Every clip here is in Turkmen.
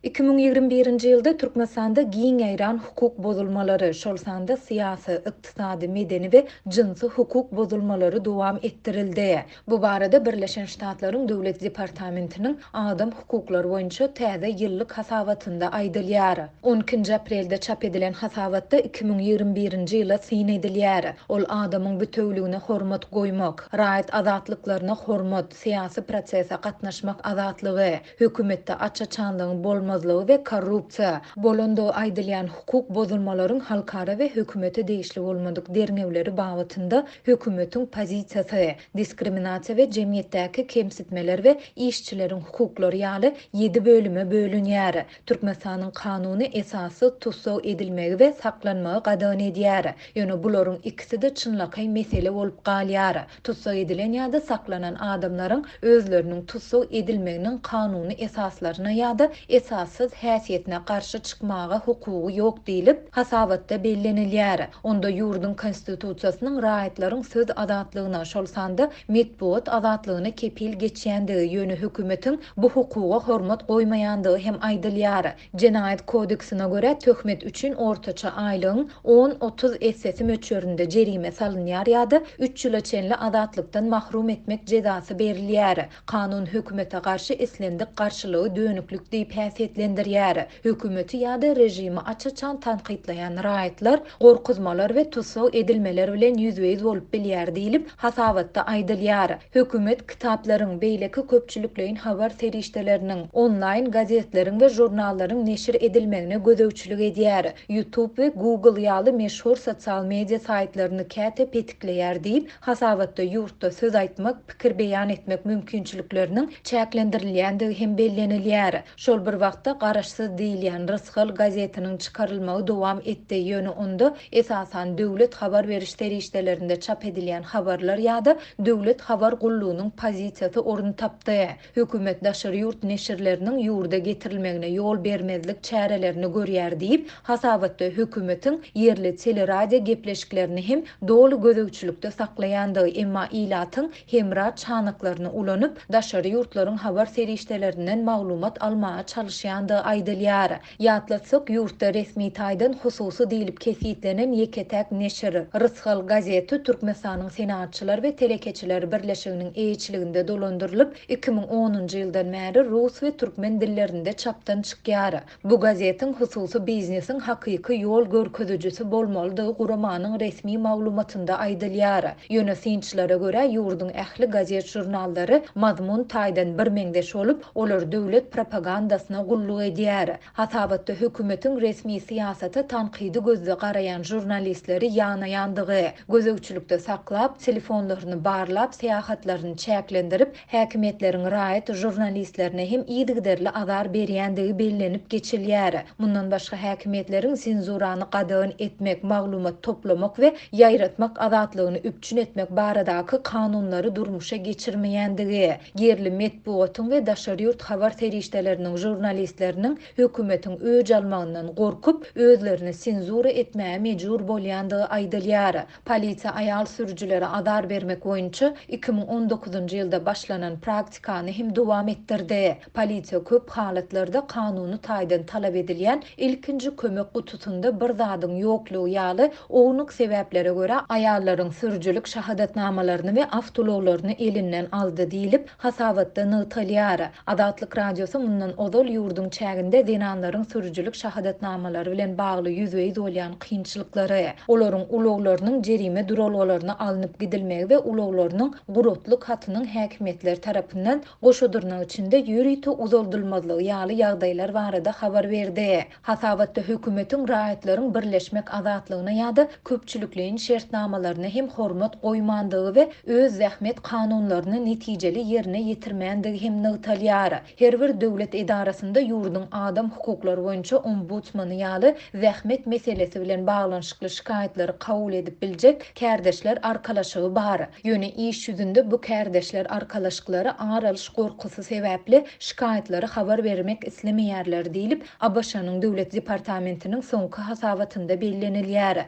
2021-nji ýylda Türkmenistanda giň eýran hukuk bozulmalary, şolsanda syýasy, ykdysady, medeni we jinsy hukuk bozulmalary dowam etdirildi. Bu barada Birleşen Ştatlaryň Döwlet Departamentiniň adam hukuklary boýunça täze ýyllyk hasawatynda aýdylýar. 12 aprelde çap edilen hasawatda 2021-nji ýyla syn edilýär. Ol adamyň bütewligine hormat goýmak, raýat azatlyklaryna hormat, syýasy prosese gatnaşmak azatlygy, hökümetde açaçanlygyň bolmazlygy we korrupsiýa bolanda aýdylýan hukuk bozulmalaryň halkara we hökümete değişli bolmadyk derňewleri bagtynda hökümetiň pozisiýasy, diskriminasiýa we jemgyýetdäki kemsitmeler we işçileriň hukuklary ýaly 7 bölüme bölünýär. Türkmenistanyň kanuny esasy tutsaw edilmegi we saklanmagy gadan edýär. Ýöne bularyň ikisi de çynlakay mesele bolup galýar. Tutsaw edilen ýa-da saklanan adamlaryň özleriniň tutsaw edilmeginiň kanuny esaslaryna ýa-da esassız häsiýetine garşy çykmaga hukugy ýok diýilip hasawatda bellenilýär. Onda ýurdun konstitusiýasynyň raýatlaryň söz azatlygyna, şolsanda medeniýet azatlygyna kepil geçýändigi ýöne hökümetiň bu hukuga hormat goýmaýandygy hem aýdylýar. Jenaýat kodeksine görä töhmet üçin ortaça aýlygyň 10-30 SS möçberinde jerime salynýar ýa-da 3 ýyla çenli azatlykdan mahrum etmek jezasy berilýär. Kanun hökümete garşy islendik garşylygy dönüklük diýip häsiýetlendirýär. Hökümeti ýa-da rejimi açaçan tanqidlayan raýatlar gorkuzmalar we tutsaw edilmeler bilen ýüzbeýiz bolup bilýär diýilip hasawatda aýdylýar. Hökümet kitaplaryň beýleki köpçülikleýin habar serişdeleriniň, online gazetleriň we jurnallaryň neşir edilmegine gözegçilik edýär. YouTube we Google ýaly meşhur sosial media saýtlaryny käte petikleýär diýip hasawatda ýurtda söz aýtmak, pikir beýan etmek mümkinçilikleriniň çäklendirilýändigi hem bellenilýär. Şol bir wagtda garaşsyz diýilýän Rysgal gazetiniň çykarylmagy dowam etdi. Ýöne onda esasan döwlet habar beriş serişdelerinde çap edilýän habarlar ýa-da döwlet habar gullugynyň pozisiýasy orun tapdy. Hökümet daşary ýurt neşirleriniň ýurda getirilmegine ýol bermezlik çärelerini görýär diýip hasawatda hökümetiň ýerli teleradio gepleşiklerini hem dolu gözegçilikde saklaýandygy, emma ilatyň hemra çanyklaryny ulanyp daşary ýurtlaryň habar serişdelerinden maglumat almaga çalışýandygy aýdylýar. Ýatlatsak ýurtda resmi taýdan hususy diýilip kesitlenen Yeketek neşiri Rysgal gazeti Türkmenistanyň senatçylar we telekeçiler birleşiginiň eýçiliginde dolandyrylyp 2010-njy ýyldan bäri rus we türkmen dillerinde çapdan çykýar. Bu gazetiň hususy biznesiň hakyky ýol görkezüjisi bolmalydygy guramanyň resmi maglumatynda aýdylýar. Ýönetimçilere görä ýurdun ähli gazet jurnallary mazmun taýdan bir meňdeş bolup, olar döwlet propagandasyna gulluk edýär. Hasawatda hökümetiň resmi syýasaty tanqidi gözle garayan jurnalistleri ýanaýandygy, gözegçilikde saklap, telefonlaryny barlap, seýahatlaryny çäklendirip, häkimetleriň raýat jurnalistlerine hem ýygyderli azar berýändigi bellenip geçilýär. Mundan başga häkimetleriň senzurany gadan etmek, maglumat toplamak we ýaýratmak azatlygyny üpçün etmek baradaky kanunlary durmuşa geçirmeýändigi, yerli medeniýetiň we daşary ýurt habar serişdeleriniň jurnalistleriniň hökümetiň öj almagyndan gorkup, özlerini senzura etmäge mejbur bolýandygy aýdylýar. Polisiýa aýal sürüjilere azar bermek boýunça 2019-njy ýylda başlanan praktikany hem dowam etdirdi. Polisiýa köp halatlarda kanuny taýdan talap edilýän ilkinji kömek gutusunda bir zadyň ýoklugy ýaly ownuk sebeplere görä aýallaryň sürüjilik şahadatnamalaryny we awtologlaryny elinden aldy diýilip hasawatda nytalýar. Adatlyk radiosu mundan odol ýurdun çäginde zenanlaryň sürüjilik şahadatnamalary bilen bagly ýüzbeýiz bolýan kynçylyklary, olaryň uluglarynyň jerime duralgalaryna alınıp gidilmegi we uluglarynyň gurutluk hatynyň häkimetler tarapyndan goşudurnak içinde ýürüýte uzoldurmazlygy ýaly ýagdaýlar barada habar berdi. Hasawatda hökümetiň raýatlaryň birleşmek azatlygyna ýa-da köpçülikleýin şertnamalaryna hem hormat goýmandygy we öz zähmet kanunlaryny netijeli ýerine ýetirmeýändigi hem nytalýar. Her bir döwlet edarasynda ýurdun adam hukuklary boýunça ombudsmany ýaly zähmet meselesi bilen baglanyşykly şikayetlary kabul edip biljek kärdeşler arkalaşygy bar. Ýöne iş ýüzünde bu kärdeşler arkalaşyklary aralyş gorkusy sebäpli şikayetlary habar bermek islemeýärler diýilip Abaşanyň Döwlet Departamentiniň soňky hasawatynda bellenilýär.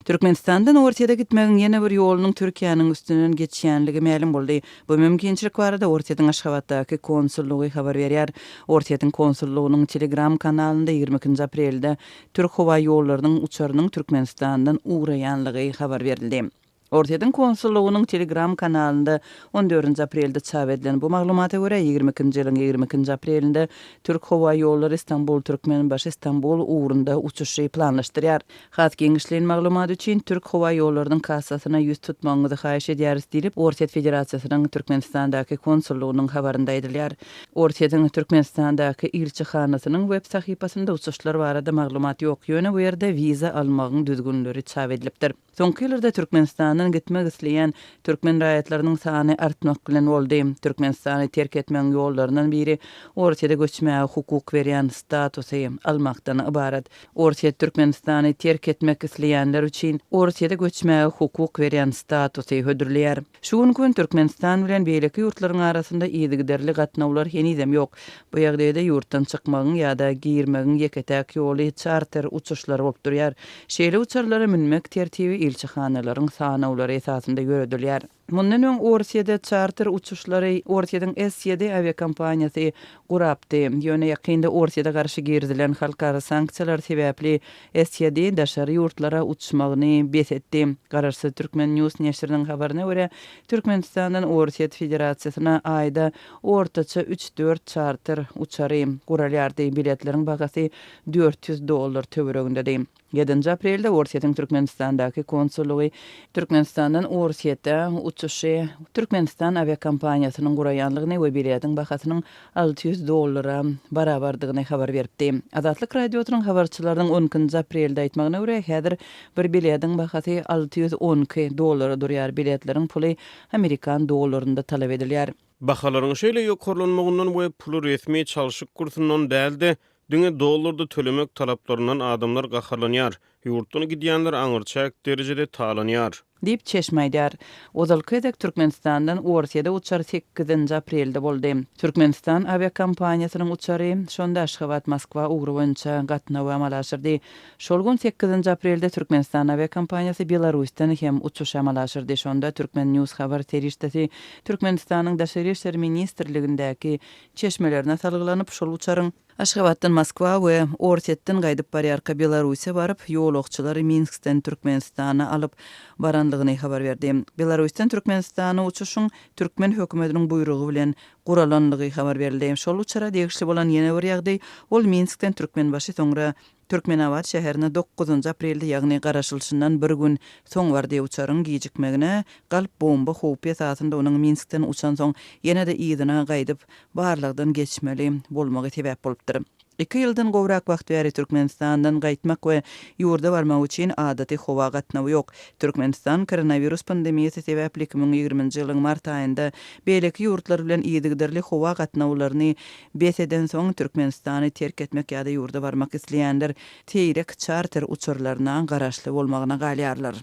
Türkmenistandan Ortiyada gitmegiň ýene bir ýolunyň Türkiýanyň üstünden geçýänligi ma'lum boldy. Bu mümkinçilik barada Ortiýadyň Aşgabatdaky konsullugy habar berýär. Ortiýadyň konsullugynyň Telegram kanalynda 20 aprelde Türk howa ýollarynyň uçarynyň Türkmenistandan uğraýanlygy habar berildi. Ortiýadyň konsullugynyň Telegram kanalynda 14 aprelde çap edilen bu maglumata görä 20-nji ýylyň 20 aprelinde Türk howa ýollary Istanbul Türkmenbaşy Istanbul ugrunda uçuşy planlaşdyrýar. Hat geňişliğin maglumaty üçin Türk howa ýollarynyň kassasyna ýüz tutmagyňyzy haýyş edýäris diýip Ortiýat Federatsiýasynyň Türkmenistandaky konsullugynyň habarynda aýdylýar. Ortiýadyň Türkmenistandaky ilçihanasynyň web sahypasynda uçuşlar barada maglumat ýok. Ýöne bu ýerde wiza almagyň düzgünleri çap edilipdir. Soňky ýyllarda Türkmenistandan gitmek isleýän türkmen raýatlarynyň sany artmak bilen boldy. Türkmenistany terk etmeň ýollarynyň biri Ortiýada göçmäge hukuk berýän statusy almakdan ibarat. Ortiýa Türkmenistany terk etmek isleýänler üçin Ortiýada göçmäge hukuk berýän statusy hödürleýär. Şu gün Türkmenistan bilen beýleki ýurtlaryň arasynda ýygyderli gatnawlar henizem ýok. Bu ýagdaýda ýurtdan çykmagyň ýa-da girmegiň ýeketäk ýoly charter uçuşlary bolup durýar. Şeýle uçarlara minmek tertibi ilçihanaların sanawlary esasında görülýär. Mundan öň Ortiýada charter uçuşlary Ortiýadyň S7 aviakompaniýasy gurapdy. Ýöne ýakynda Ortiýada garşy girdilen halkara sanksiýalar sebäpli S7 daşary ýurtlara uçmagyny besetdi. Garaşy Türkmen News näşriniň habaryna görä, Türkmenistandan Ortiýat Federasiýasyna aýda ortaça 3-4 charter uçary guralýardy. Biletleriň bahasy $400 töwereginde. 7 aprelde Ortiýadyň Türkmenistandaky konsullugy Türkmenistandan Ortiýata uçuşy Türkmenistan aviakompaniýasynyň guraýanlygyny we biletin bahasynyň $600 barabardygyny habar berdi. Azatlyk radiosynyň habarçylarynyň 10 aprelde aýtmagyna görä, häzir bir biletin bahasy $612 durýar. Biletleriň puly Amerikan dollarynda talap edilýär. Bahalaryň şeýle ýokarlanmagyndan we pulu resmi çalşyk kursundan däldi. Düňe dollarda tölemek talaplaryndan adamlar gaharlanýar. Ýurtuna gidýänler aňyrçak derejede talanýar. Dip çeşmeýdär. Ozalkydak Türkmenistandan Ortiýada uçar 8 aprelde boldy. Türkmenistan aviakompaniýasynyň uçary şonda Aşgabat Moskwa ugry boýunça gatnawy amalaşyrdy. Şol gün 8 aprelde Türkmenistan aviakompaniýasy Belarusdan hem uçuş amalaşyrdy. Şonda Türkmen News habar terişdesi Türkmenistanyň daşary işler ministrligindäki çeşmelerine salyglanyp şol uçaryň Aşgabatdan Moskwa we Ortiýatdan gaýdyp barýarka Belarusiýa baryp ýolagçylary Minskden Türkmenistana alyp baranlygyny habar berdi. Belarusdan Türkmenistana uçuşyň Türkmen hökümetiniň buyrugy bilen guralanlygy habar berildi. Şol uçara degişli bolan ýene bir ýagdaý ol Minskden Türkmenbaşy soňra Türkmenawat şäherine 9 aprelde ýagny garaşylşyndan bir gün soň bardy uçaryň gijikmegine galyp bomba howpy esasında onuň Minskden uçan soň ýene-de ýygyna gaýdyp barlygdan geçmeli bolmagy sebäp bolupdyr. 2 ýyldan gowrak wagt bäri Türkmenistandan gaýtmak we ýurda barmak üçin adaty howa gatnawy ýok. Türkmenistan koronavirus pandemiýasy sebäpli 2020-nji ýylyň mart aýynda beýleki ýurtlar bilen ýygyderli howa gatnawlaryny beseden soň Türkmenistany terk etmek ýa-da ýurda barmak isleýänler teýrek charter uçurlaryna garaşly bolmagyna galýarlar.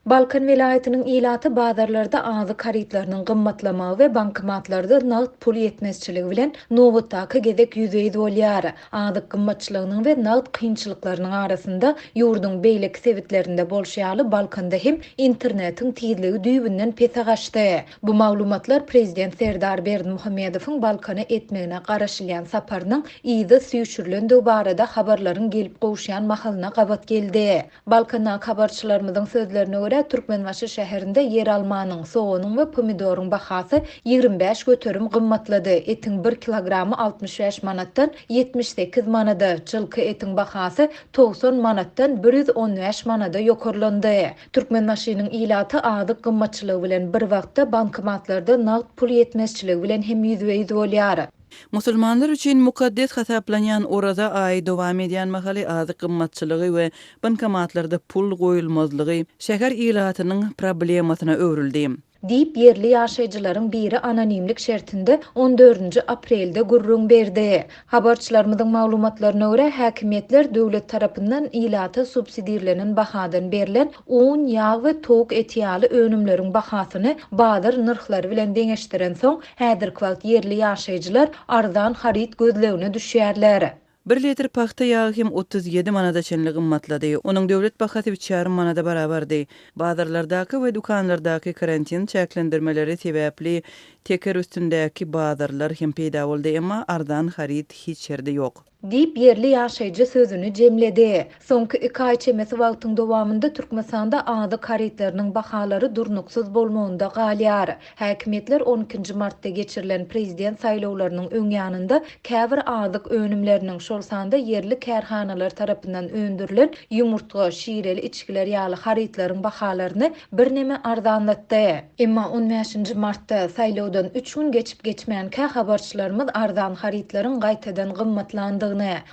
Balkan vilayetinin ilatı bazarlarda ağzı karitlarının gymmatlamagy we bankomatlarda nağd pul yetmezçiligi bilen nowatdaky gezek ýüzeýi bolýar. Ağzı gymmatçylygynyň we nağd kynçylyklarynyň arasynda ýurdun beýleki sebitlerinde bolşýaly Balkanda hem internetiň tizligi düýbünden pese gaçdy. Bu maglumatlar Prezident Serdar Berdimuhammedowyň Balkana etmegine garaşylýan saparynyň ýygy süýçürilendiği barada habarlaryň gelip gowşýan mahalyna gabat geldi. Balkana habarçylarymyzyň sözlerine görä Türkmenbaşy şäherinde yer almanyň, soğanyň we pomidoryň bahasy 25 göterim gymmatlady. Etiň 1 kilogramy 65 manatdan 78 manada, çylky etiň bahasy 90 manatdan 115 manada ýokarlandy. Türkmenbaşynyň ilaty adyk gymmatçylygy bilen bir wagtda bankomatlarda nağd pul yetmezçiligi bilen hem ýüzbeýiz bolýar. Musulmanlar üçin mukaddes hasaplanýan oraza aý dowam edýän mahaly azyk gymmatçylygy we bankomatlarda pul goýulmazlygy şäher ilatynyň problemasyna öwrüldi. Diýip yerli ýaşaýjylaryň biri anonimlik şertinde 14 aprelde gurrun berdi. Habarçylarymyzyň maglumatlaryna görä häkimetler döwlet tarapyndan ilaty subsidiýalenen bahadan berilen un, ýağ we tok eti ýaly önümleriň bahasyny bazar nyrhlary bilen deňeşdiren soň häzirki wagt yerli ýaşaýjylar arzan harit gözlegine düşýärler. Bir litr paxta yağı hem 37 manada çenli qımmatladı. Onun döwlet bahasy 3,5 manada barabardy. Bazarlardaky we dukanlardaky karantin çäklendirmeleri sebäpli teker üstündäki bazarlar hem peýda boldy, emma ardan harit hiç ýerde ýok. Deyip yerli yaşayıcı sözünü cemledi. Sonky 2 ay çemesi wagtyň dowamında Türkmenistanda azyk haritleriniň bahalary durnuksuz bolmagynda galýar. Häkimetler 12 martda geçirilen prezident saýlawlarynyň öňýanynda käbir azyk önümleriniň şol sanda yerli kärhanalar tarapyndan öndürilen ýumurtga, şireli içkiler ýaly haritleriň bahalaryny birneme arzanlatdy. Emma 15 martda saýlawdan 3 gün geçip geçmeýän habarçylarymyz arzan haritleriň gaýtadan gymmatlandy,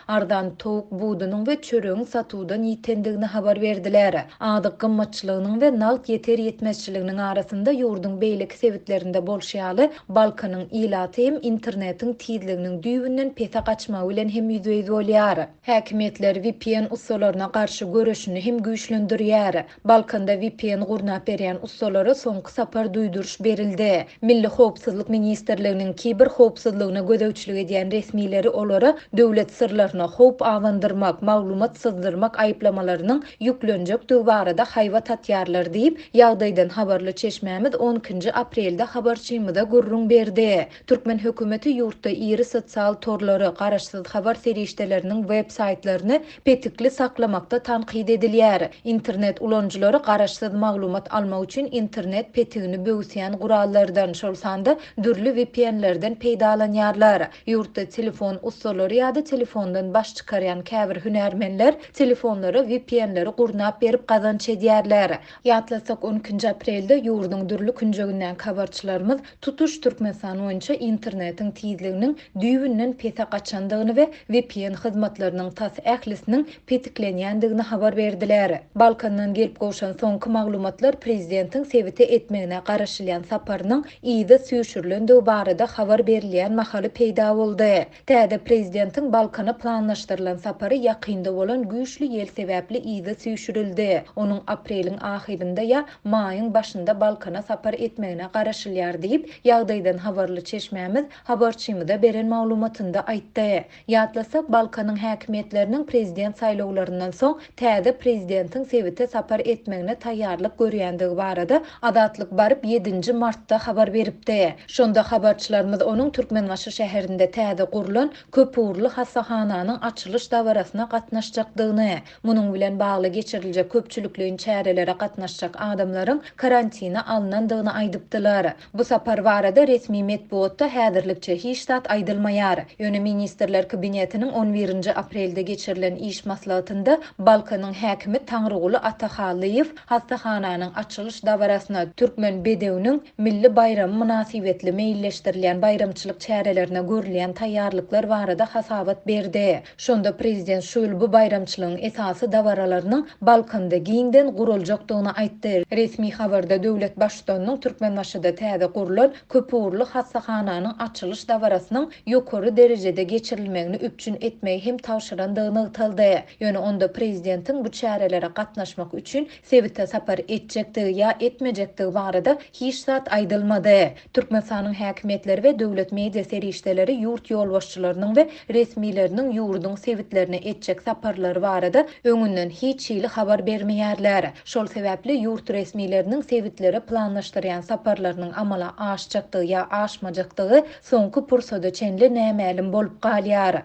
ardan towuk budunyň we çöregiň satuwdan ýitendigini habar berdiler. Adyk gymmatçylygynyň we nalt yeter yetmezçiliginiň arasynda ýurdun beýleki sebitlerinde bolşýaly Balkanyň ilaty hem internetiň tizliginiň düýbünden pese gaçmagy bilen hem ýüzüýüz bolýar. Häkimetler VPN usullaryna garşy göreşini hem güýçlendirýär. Balkanda VPN gurnap berýän usullara soňky sapar duýduruş berildi. Milli howpsuzlyk ministrliginiň kiber howpsuzlygyna gödäwçilik edýän resmileri olara döwlet sırlaryna howp awandyrmak, maglumat syzdyrmak aýyplamalarynyň ýüklenjekdigi barada haýwa tatýarlar diýip ýagdaýdan habarly çeşmämiz 12 aprelde habarçymyda gurrun berdi. Türkmen hökümeti ýurtda iri sosial torlary, garaşsyz habar serişdeleriniň web saytlaryny petikli saklamakda tanqid edilýär. Internet ulanjylary garaşsyz maglumat almak üçin internet petigini böwsýän gurallardan şol sanda dürli VPN'lerden peýdalanýarlar. Ýurtda telefon usullary ýa-da telefondan baş çıkaryan käbir hünärmenler telefonlara VPN'leri gurnap berip gazanç edýärler. Ýatlasak 12 aprelde ýurdun dürli künjeginden habarçylarymyz tutuş Türkmenistan boýunça internetiň tizliginiň düýbünden pese gaçandygyny we VPN hyzmatlarynyň tas ählisiniň petiklenýändigini habar berdiler. Balkandan gelip goşan soňky maglumatlar prezidentiň sebite etmegine garaşylýan saparynyň ýyda süýşürilendigi barada habar berilýän mahaly peýda boldy. Täze prezidentiň Balkana planlaşdyrılan sapary ýakynda bolan güýçli ýel sebäpli ýyda süýşürildi. Onuň apreliň ahyrynda ýa maýyň başynda Balkana sapar etmegine garaşylýar diýip ýagdaýdan habarly çeşmämiz habarçymyda beren maglumatynda aýtdy. Ýatlasak Balkanyň häkimetleriniň prezident saýlawlaryndan soň täze prezidentiň sebite sapar etmegine taýýarlyk görýändigi barada Adatlyk baryp 7 martda habar beripdi. Şonda habarçylarymyz onuň Türkmenbaşy şäherinde täze gurulan köpürli hastahananyň açylış dawarasyna gatnaşjakdygyny, munyň bilen bagly geçiriljek köpçülikliň çärelere gatnaşjak adamlaryň karantina alınandygyny aýdypdylar. Bu sapar barada resmi medeniýetde häzirlikçe hiç zat aýdylmaýar. Ýöne ministrler kabinetiniň 11 aprelde geçirilen iş maslahatynda Balkanyň häkimi Taňryguly Atahalyýew hastahananyň açylış dawarasyna türkmen bedewiniň milli bayramy münasibetli meýilleşdirilýän bayramçylyk çärelerine görülýän taýýarlyklar barada hasabat berdi. Şonda prezident şol bu bayramçylygyň esasy dawaralarynyň Balkanda giňden guruljakdygyny aýtdy. Resmi habarda döwlet başçysynyň Türkmenbaşyda täze gurulan köpürli hastahananyň açylış dawarasynyň ýokary derejede geçirilmegini üpçün etmeyi hem tawşyrandygyny ýytyldy. Ýöne onda prezidentiň bu çärelere gatnaşmak üçin sebite sapar etjekdigi ýa etmejekdigi barada hiç zat aýdylmady. Türkmenistanyň häkimetleri we döwlet media serişdeleri ýurt ýolbaşçylarynyň we resmileriniň ýurdun sebitlerine etjek saparlary barada öňünden hiç ýyly habar bermeýärler. Şol sebäpli ýurt resmileriniň sebitleri planlaşdyrýan saparlarynyň amala aşjakdygy ýa aşmajakdygy soňky pursada çenli nämälim bolup galýar.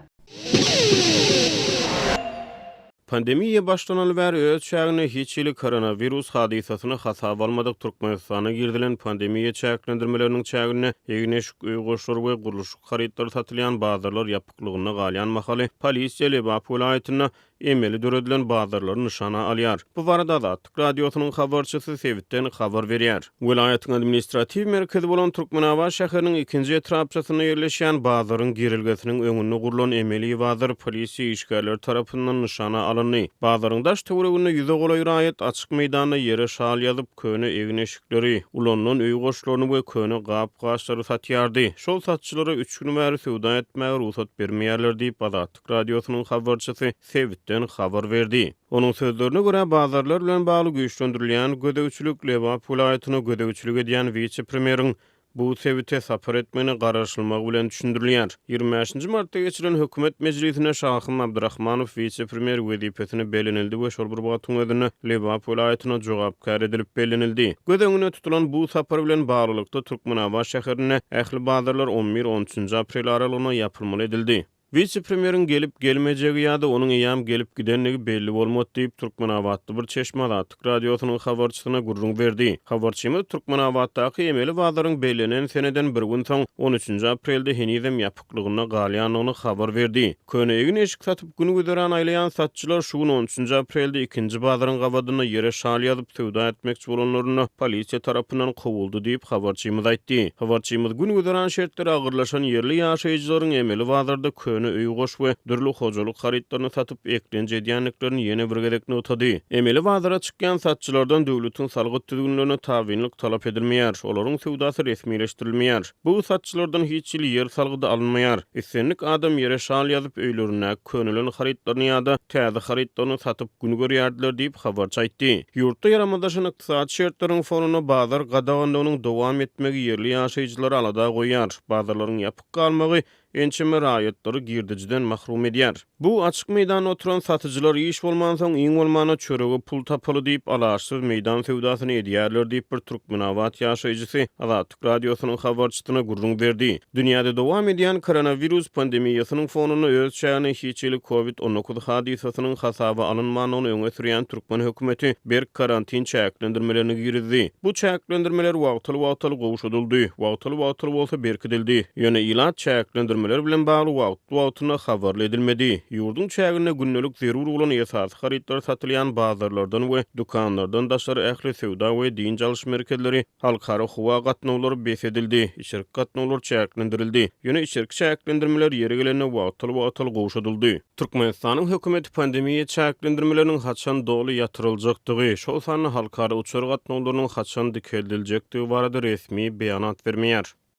Pandemiýa başlanaly bäri öz çägine hiç ýyly koronavirus hadisasyny hasap almadyk Türkmenistana girdilen pandemiýa çäklendirmeleriniň çägine Egneşik Uýgurşlar we guruluşyk haritler satylýan bazarlar ýapyklygyna galýan mahaly polisiýa Lebap welaýatyna emeli döredilen bazarlary nyşana alýar. Bu barada Azatlyk radiosynyň habarçysy Sebitden habar berýär. Welaýatyň administrativ merkezi bolan Türkmenabaş şäheriniň 2-nji etrapçasyna ýerleşýän bazaryň girilgesiniň öňünde gurulan emeli bazar polisiýa işgärler tarapyndan nyşana alındy. Bazaryň daş töweregine ýüze golay raýat açyk meýdana ýere şal ýazyp köne egneşikleri, ulanlan öý goşlaryny we köne gap-gaçlary satýardy. Şol satçylara 3 gün bäri söwda etmäge ruhsat bermeýärler diýip Azatlyk radiosynyň habarçysy Sebitden habar berdi. Onuň sözlerine görä bazarlar bilen bagly güýçlendirilýän gödäwçilik Lebap welaýatyna gödäwçilik edýän vice-premieriň Bu sebite sapar etmeni garaşylmak bilen düşündirilýär. 25-nji martda geçiren hökümet meclisine Şahym Abdurrahmanow vice-premier wezipesine belenildi we şol bir wagtyň özüne Lebap welaýatyna jogapkar edilip belenildi. Göz tutulan bu sapar bilen baglykda Türkmenabat şäherine ähli bazarlar 11-13 aprel aralygyna ýapylmaly edildi. Vice-premierin gelip gelmejegi ýa-da onuň ýam gelip gidenligi belli bolmady diýip Türkmenabatda bir Çeşmelatlyk radiosynyň habarçysyna gurrun berdi. Habarçymyz Türkmenabatdaky emeli bazaryň bellenen seneden bir gün soň 13 aprelde henizem ýapyklygyna galýanyny habar berdi. Könegin eşik satyp günü güdüren aýlayan satçylar şu 13 aprelde ikinji bazaryň gabadyna ýere şal ýazyp söwda etmekçi bolanlaryny polisiýa tarapyndan kowuldy diýip habarçymyz aýtdy. Habarçymyz günü güdüren şertleri agyrlaşan yerli ýaşaýjylaryň emeli bazarda öýü goş we dürli hojalyk haritlaryny satyp eklenje edýänliklerini ýene bir gezekne utady. Emeli bazara çykýan satçylardan döwletiň salgyt tüzgünlerine tabinlik talap edilmeýär. Olaryň sowdasy resmileşdirilmeýär. Bu satçylardan hiç ýyl yer salgydy alınmaýar. Esenlik adam ýere şal ýazyp öýlerine könülen haritlaryny ýa-da täze haritlaryny satyp gün görýärdiler diýip habarçy aýtdy. Ýurtda ýaramadaşan ykdysat şertleriniň fonuny bazar gadaganlygynyň dowam etmegi yerli ýaşaýjylar alada goýýar. Bazarlaryň ýapyk galmagy ençeme raýatları girdijiden mahrum edýär. Bu açyk meýdanda oturan satyjylar iş bolman soň iň bolmana çöregi pul tapaly diýip alaşsyz meýdan sewdasyny edýärler diýip bir Türkmenabat ýaşaýjysy Azatlyk radiosynyň habarçysyna gurrun berdi. Dünýäde dowam edýän koronavirus pandemiýasynyň fonuny öz şähine hiçili COVID-19 hadisasynyň hasaby alynmanyny öňe sürýän Türkmen hökümeti bir karantin çäklendirmelerini girdi. Bu çäklendirmeler wagtly gowşudyldy. Wagtly bolsa berkidildi. Ýöne ilat çäklendirmeler bilen bagly wagtyna habar edilmedi. Ýurdun çägine günnelik zerur bolan esasy haritlar satylýan bazarlardan we dukanlardan daşary ähli sewda we din çalyş merkezleri halkara howa gatnawlary besedildi. İçerik gatnawlar çäklendirildi. Ýöne içerik çäklendirmeler ýere gelene wagtly gowşudyldy. Türkmenistanyň hökümeti pandemiýa çäklendirmeleriniň haçan dogly ýatyryljakdygy, şol sany halkara uçar gatnawlarynyň haçan dikeldiljakdygy barada resmi beýanat bermeýär.